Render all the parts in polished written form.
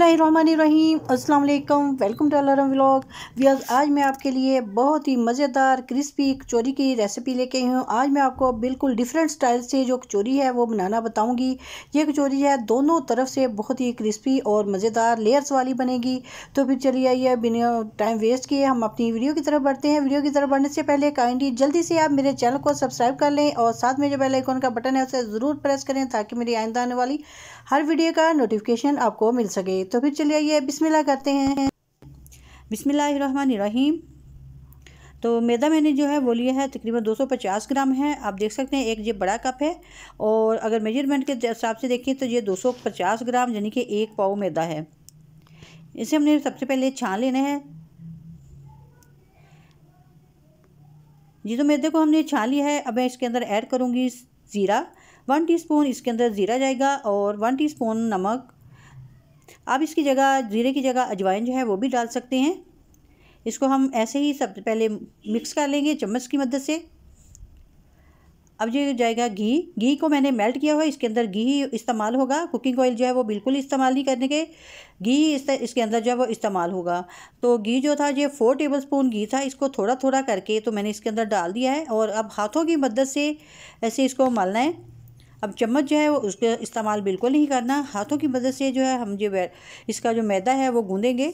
बिस्मिल्लाहिर्रहमानिर्रहीम। अस्सलाम वालेकुम। Welcome to Alaram vlog. Viewers, आज मैं आपके लिए बहुत ही मज़ेदार क्रिस्पी कचौरी की रेसिपी लेके आई हूँ। आज मैं आपको बिल्कुल डिफरेंट स्टाइल से जो कचौरी है वो बनाना बताऊँगी। ये कचौरी है दोनों तरफ से बहुत ही क्रिस्पी और मज़ेदार लेयर्स वाली बनेगी। तो फिर चलिए आइए बिना टाइम वेस्ट किए हम अपनी वीडियो की तरफ बढ़ते हैं। वीडियो की तरफ बढ़ने से पहले काइंडली जल्दी से आप मेरे चैनल को सब्सक्राइब कर लें और साथ में जो बेल आइकन का बटन है उसे ज़रूर प्रेस करें ताकि मेरी आइंदा आने वाली हर वीडियो का नोटिफिकेशन आपको मिल सके। तो फिर चलिए आइए बिस्मिल्लाह करते हैं। बिस्मिल्लाहिर्रहमानिर्रहीम। तो मैदा मैंने जो है वो लिया है तकरीबन 250 ग्राम है। आप देख सकते हैं एक ये बड़ा कप है और अगर मेजरमेंट के हिसाब से देखें तो ये 250 ग्राम यानी कि 1 पाव मैदा है। इसे हमने सबसे पहले छान लेना है। जी तो मैदे को हमने छान लिया है। अब मैं इसके अंदर ऐड करूँगी ज़ीरा। 1 टीस्पून इसके अंदर ज़ीरा जाएगा और 1 टीस्पून नमक। आप इसकी जगह ज़ीरे की जगह अजवाइन जो है वो भी डाल सकते हैं। इसको हम ऐसे ही सबसे पहले मिक्स कर लेंगे चम्मच की मदद से। अब ये जाएगा घी को मैंने मेल्ट किया हुआ है। इसके अंदर घी ही इस्तेमाल होगा। कुकिंग ऑयल जो है वो बिल्कुल इस्तेमाल नहीं करने के, घी इसके अंदर जो है वो इस्तेमाल होगा। तो घी जो था ये 4 टेबलस्पून घी था। इसको थोड़ा थोड़ा करके तो मैंने इसके अंदर डाल दिया है और अब हाथों की मदद से ऐसे इसको मलना है। अब चम्मच जो है वो उसका इस्तेमाल बिल्कुल नहीं करना। हाथों की मदद से जो है हम जो इसका जो मैदा है वो गूँधेंगे।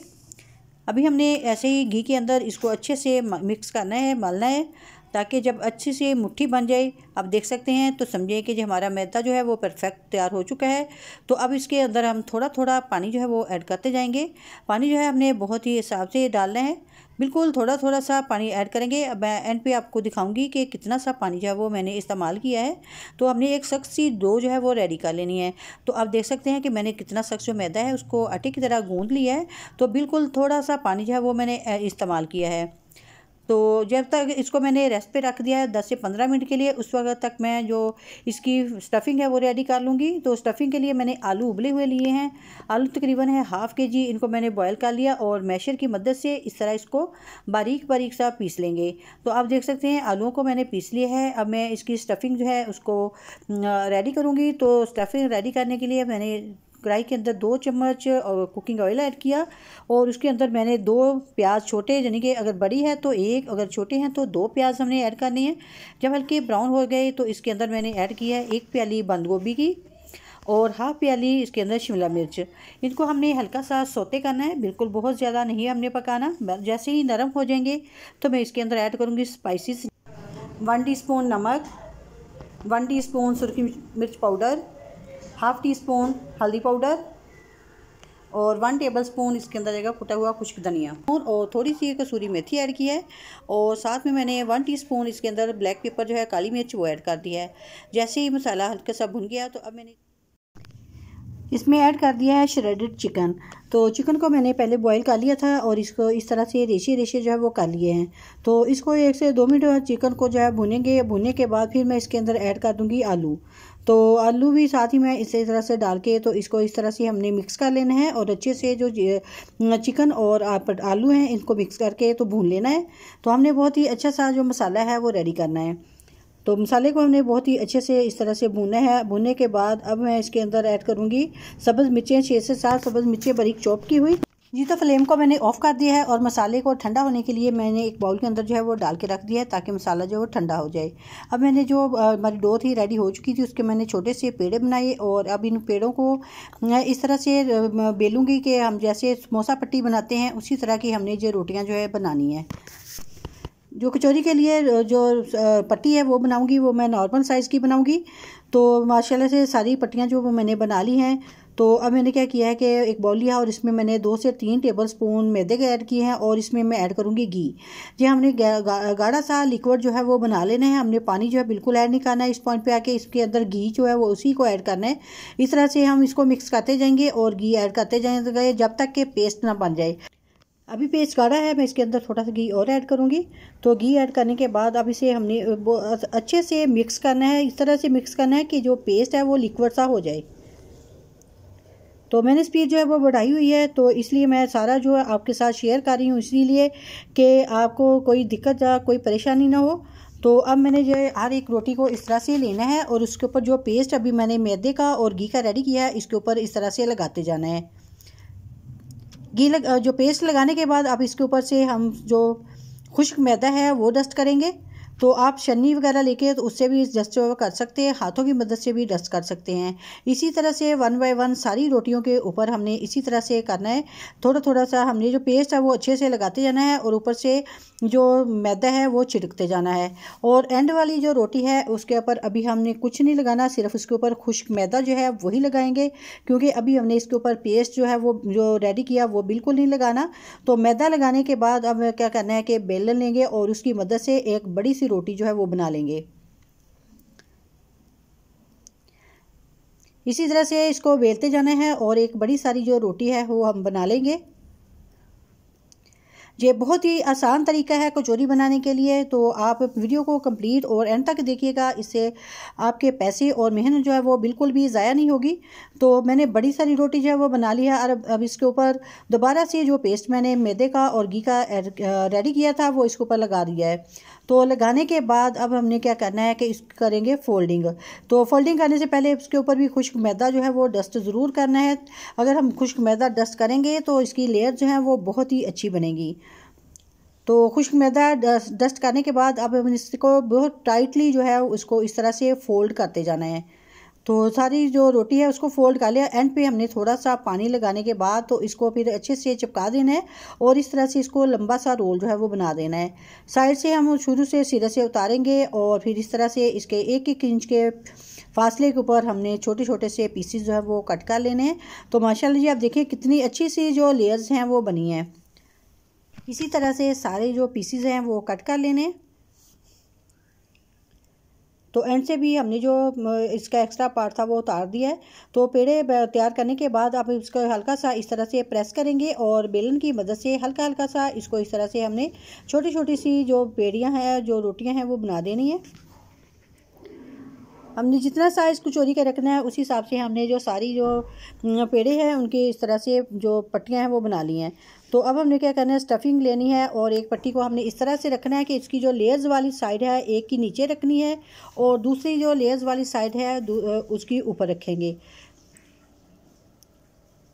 अभी हमने ऐसे ही घी के अंदर इसको अच्छे से मिक्स करना है, मलना है ताकि जब अच्छे से मुट्ठी बन जाए, आप देख सकते हैं तो समझिए कि जो हमारा मैदा जो है वो परफेक्ट तैयार हो चुका है। तो अब इसके अंदर हम थोड़ा थोड़ा पानी जो है वो ऐड करते जाएंगे। पानी जो है हमने बहुत ही हिसाब से डालना है, बिल्कुल थोड़ा थोड़ा सा पानी ऐड करेंगे। अब मैं एंड पे आपको दिखाऊंगी कि कितना सा पानी जो है वो मैंने इस्तेमाल किया है। तो हमने एक सख्त सी डो जो है वो रेडी कर लेनी है। तो आप देख सकते हैं कि मैंने कितना सख्त जो मैदा है उसको आटे की तरह गूंद लिया है। तो बिल्कुल थोड़ा सा पानी जो है वो मैंने इस्तेमाल किया है। तो जब तक इसको मैंने रेस्ट पे रख दिया है 10 से 15 मिनट के लिए, उस वक्त तक मैं जो इसकी स्टफ़िंग है वो रेडी कर लूँगी। तो स्टफ़िंग के लिए मैंने आलू उबले हुए लिए हैं। आलू तकरीबन है ½ kg। इनको मैंने बॉयल कर लिया और मैशर की मदद से इस तरह इसको बारीक बारीक सा पीस लेंगे। तो आप देख सकते हैं आलूओं को मैंने पीस लिया है। अब मैं इसकी स्टफ़िंग जो है उसको रेडी करूँगी। तो स्टफ़िंग रेडी करने के लिए मैंने कढ़ाई के अंदर 2 चम्मच कुकिंग ऑयल ऐड किया और उसके अंदर मैंने 2 प्याज छोटे, यानी कि अगर बड़ी है तो 1, अगर छोटे हैं तो 2 प्याज हमने ऐड करने हैं। जब हल्के ब्राउन हो गए तो इसके अंदर मैंने ऐड किया है 1 प्याली बंद गोभी की और ½ प्याली इसके अंदर शिमला मिर्च। इनको हमने हल्का सा सौते करना है, बिल्कुल बहुत ज़्यादा नहीं हमने पकाना। जैसे ही नरम हो जाएंगे तो मैं इसके अंदर ऐड करूँगी स्पाइसेस। 1 टीस्पून नमक, 1 टीस्पून सुरखी मिर्च पाउडर, ½ टीस्पून हल्दी पाउडर और 1 टेबलस्पून इसके अंदर जाएगा कुटा हुआ खुश्क धनिया और थोड़ी सी कसूरी मेथी ऐड की है। और साथ में मैंने 1 टीस्पून इसके अंदर ब्लैक पेपर जो है काली मिर्च वो ऐड कर दिया है। जैसे ही मसाला हल्का सा भुन गया तो अब मैंने इसमें ऐड कर दिया है श्रेडेड चिकन। तो चिकन को मैंने पहले बॉईल कर लिया था और इसको इस तरह से रेशे रेशे जो है वो कर लिए हैं। तो इसको 1 से 2 मिनट चिकन को जो है भुनेंगे। भुनने के बाद फिर मैं इसके अंदर ऐड कर दूंगी आलू। तो आलू भी साथ ही मैं इसी तरह से डाल के तो इसको इस तरह से हमने मिक्स कर लेना है और अच्छे से जो चिकन और आलू हैं इनको मिक्स करके तो भून लेना है। तो हमने बहुत ही अच्छा सा जो मसाला है वो रेडी करना है। तो मसाले को हमने बहुत ही अच्छे से इस तरह से भूनना है। भूनने के बाद अब मैं इसके अंदर ऐड करूँगी सब्ज़ मिर्चें, 6 से 7 सब्ज़ मिर्चें बारीक चॉप की हुई। जी तो फ्लेम को मैंने ऑफ़ कर दिया है और मसाले को ठंडा होने के लिए मैंने एक बाउल के अंदर जो है वो डाल के रख दिया है ताकि मसाला जो है वो ठंडा हो जाए। अब मैंने जो हमारी डो थी रेडी हो चुकी थी उसके मैंने छोटे से पेड़े बनाए और अब इन पेड़ों को इस तरह से बेलूँगी कि हम जैसे समोसा पट्टी बनाते हैं उसी तरह की हमने जो रोटियाँ जो है बनानी है। जो कचौरी के लिए जो पट्टी है वो बनाऊंगी वो मैं नॉर्मल साइज़ की बनाऊंगी। तो माशाल्लाह से सारी पट्टियां जो वो मैंने बना ली हैं। तो अब मैंने क्या किया है कि एक बाउल लिया और इसमें मैंने 2 से 3 टेबलस्पून मैदे के ऐड किए हैं और इसमें मैं ऐड करूंगी घी। जी हमने गाढ़ा सा लिक्विड जो है वो बना लेना है। हमने पानी जो है बिल्कुल ऐड नहीं करना है। इस पॉइंट पे आके इसके अंदर घी जो है वो उसी को ऐड करना है। इस तरह से हम इसको मिक्स करते जाएंगे और घी ऐड करते जाएंगे जब तक कि पेस्ट ना बन जाए। अभी पेस्ट गाढ़ा है, मैं इसके अंदर थोड़ा सा घी और ऐड करूँगी। तो घी ऐड करने के बाद अब इसे हमने अच्छे से मिक्स करना है। इस तरह से मिक्स करना है कि जो पेस्ट है वो लिक्विड सा हो जाए। तो मैंने स्पीड जो है वो बढ़ाई हुई है तो इसलिए मैं सारा जो है आपके साथ शेयर कर रही हूँ, इसीलिए कि आपको कोई दिक्कत या कोई परेशानी ना हो। तो अब मैंने जो है हर एक रोटी को इस तरह से लेना है और उसके ऊपर जो पेस्ट अभी मैंने मैदे का और घी का रेडी किया है इसके ऊपर इस तरह से लगाते जाना है। जो पेस्ट लगाने के बाद अब इसके ऊपर से हम जो खुश्क मैदा है वो डस्ट करेंगे। तो आप छन्नी वगैरह लेके तो उससे भी डस्ट कर सकते हैं, हाथों की मदद से भी डस्ट कर सकते हैं। इसी तरह से 1 बाय 1 सारी रोटियों के ऊपर हमने इसी तरह से करना है। थोड़ा थोड़ा सा हमने जो पेस्ट है वो अच्छे से लगाते जाना है और ऊपर से जो मैदा है वो छिड़कते जाना है। और एंड वाली जो रोटी है उसके ऊपर अभी हमने कुछ नहीं लगाना, सिर्फ उसके ऊपर खुश्क मैदा जो है वही लगाएंगे, क्योंकि अभी हमने इसके ऊपर पेस्ट जो है वो जो रेडी किया वो बिल्कुल नहीं लगाना। तो मैदा लगाने के बाद अब क्या करना है कि बेलन लेंगे और उसकी मदद से एक बड़ी सी रोटी जो है वो बना लेंगे। इसी तरह से इसको बेलते जाना है और एक बड़ी सारी जो रोटी है वो हम बना लेंगे। ये बहुत ही आसान तरीका है कचौरी बनाने के लिए, तो आप वीडियो को कंप्लीट और एंड तक देखिएगा, इससे आपके पैसे और मेहनत जो है वो बिल्कुल भी ज़ाया नहीं होगी। तो मैंने बड़ी सारी रोटी जो है वो बना ली है और अब इसके ऊपर दोबारा से जो पेस्ट मैंने मैदे का और घी का रेडी किया था वो इसके ऊपर लगा दिया है। तो लगाने के बाद अब हमने क्या करना है कि इसको करेंगे फोल्डिंग। तो फोल्डिंग करने से पहले इसके ऊपर भी खुश्क मैदा जो है वो डस्ट ज़रूर करना है। अगर हम खुश्क मैदा डस्ट करेंगे तो इसकी लेयर जो है वो बहुत ही अच्छी बनेगी। तो खुश्क मैदा डस्ट करने के बाद अब हम इसको बहुत टाइटली जो है उसको इस तरह से फोल्ड करते जाना है। तो सारी जो रोटी है उसको फोल्ड कर लिया। एंड पे हमने थोड़ा सा पानी लगाने के बाद तो इसको फिर अच्छे से चिपका देना है और इस तरह से इसको लंबा सा रोल जो है वो बना देना है। साइड से हम शुरू से सिरे से उतारेंगे और फिर इस तरह से इसके 1-1 इंच के फासले के ऊपर हमने छोटे छोटे से पीसेस जो है वो कट कर लेने हैं। तो माशाल्लाह जी आप देखिए कितनी अच्छी सी जो लेयर्स हैं वो बनी हैं। इसी तरह से सारे जो पीसेस हैं वो कट कर लेने। तो एंड से भी हमने जो इसका एक्स्ट्रा पार्ट था वो उतार दिया है। तो पेड़े तैयार करने के बाद आप इसको हल्का सा इस तरह से प्रेस करेंगे और बेलन की मदद से हल्का हल्का सा इसको इस तरह से हमने छोटी छोटी सी जो पेड़ियाँ हैं जो रोटियाँ हैं वो बना देनी है। हमने जितना साइज़ कचौरी का रखना है उसी हिसाब से हमने जो सारी जो पेड़े हैं उनके इस तरह से जो पट्टियाँ हैं वो बना ली हैं। तो अब हमने क्या करना है, स्टफिंग लेनी है और एक पट्टी को हमने इस तरह से रखना है कि इसकी जो लेयर्स वाली साइड है एक की नीचे रखनी है और दूसरी जो लेयर्स वाली साइड है उसकी ऊपर रखेंगे।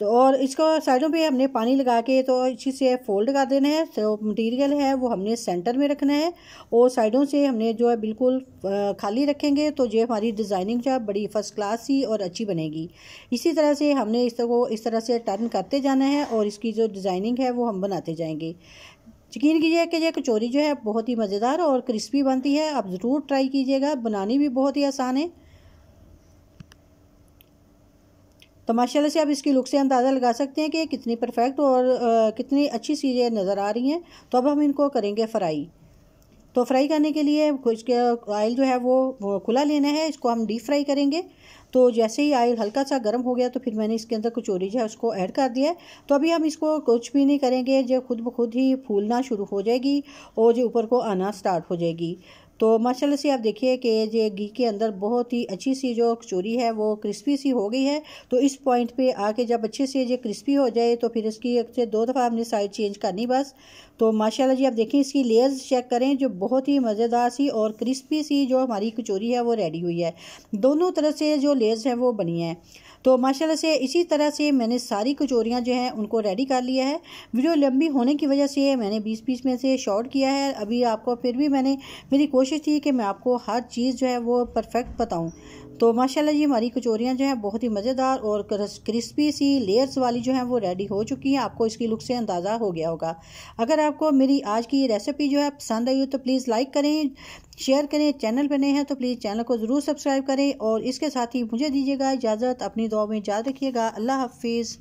तो और इसको साइडों पे हमने पानी लगा के तो अच्छी से फोल्ड कर देना है। तो मटेरियल है वो हमने सेंटर में रखना है और साइडों से हमने जो है बिल्कुल खाली रखेंगे। तो जो हमारी डिज़ाइनिंग जो है बड़ी फर्स्ट क्लास सी और अच्छी बनेगी। इसी तरह से हमने इसको इस तरह से टर्न करते जाना है और इसकी जो डिज़ाइनिंग है वो हम बनाते जाएंगे। यकीन कीजिए कि ये कचौरी जो है बहुत ही मज़ेदार और क्रिस्पी बनती है। आप ज़रूर ट्राई कीजिएगा, बनानी भी बहुत ही आसान है। तो माशाल्लाह से आप इसकी लुक से अंदाज़ा लगा सकते हैं कि कितनी परफेक्ट और कितनी अच्छी चीज़ें नज़र आ रही हैं। तो अब हम इनको करेंगे फ्राई। तो फ्राई करने के लिए इसके ऑयल जो है वो खुला लेना है, इसको हम डीप फ्राई करेंगे। तो जैसे ही ऑयल हल्का सा गर्म हो गया तो फिर मैंने इसके अंदर कचौरी जो है उसको ऐड कर दिया है। तो अभी हम इसको कुछ भी नहीं करेंगे, जो खुद ब खुद ही फूलना शुरू हो जाएगी और जो ऊपर को आना स्टार्ट हो जाएगी। तो माशाल्लाह से आप देखिए कि ये घी के अंदर बहुत ही अच्छी सी जो कचौरी है वो क्रिस्पी सी हो गई है। तो इस पॉइंट पे आके जब अच्छे से ये क्रिस्पी हो जाए तो फिर इसकी एक से 2 दफ़ा हमने साइड चेंज करनी बस। तो माशाल्लाह जी आप देखिए इसकी लेयर्स चेक करें, जो बहुत ही मज़ेदार सी और क्रिस्पी सी जो हमारी कचौरी है वो रेडी हुई है। दोनों तरफ से जो लेयर्स हैं वो बनी हैं। तो माशाल्लाह से इसी तरह से मैंने सारी कचौरियाँ जो हैं उनको रेडी कर लिया है। वीडियो लंबी होने की वजह से मैंने 20-20 में से शॉर्ट किया है। अभी आपको फिर भी मेरी कोशिश थी कि मैं आपको हर चीज़ जो है वो परफेक्ट बताऊँ। तो माशाल्लाह जी हमारी कचौरियाँ जो हैं बहुत ही मज़ेदार और क्रिस्पी सी लेयर्स वाली जो हैं वो रेडी हो चुकी हैं। आपको इसकी लुक से अंदाज़ा हो गया होगा। अगर आपको मेरी आज की रेसिपी जो है पसंद आई हो तो प्लीज़ लाइक करें, शेयर करें। चैनल पर नए हैं तो प्लीज़ चैनल को ज़रूर सब्सक्राइब करें और इसके साथ ही मुझे दीजिएगा इजाज़त। अपनी दुआ में याद रखिएगा। अल्लाह हाफिज़।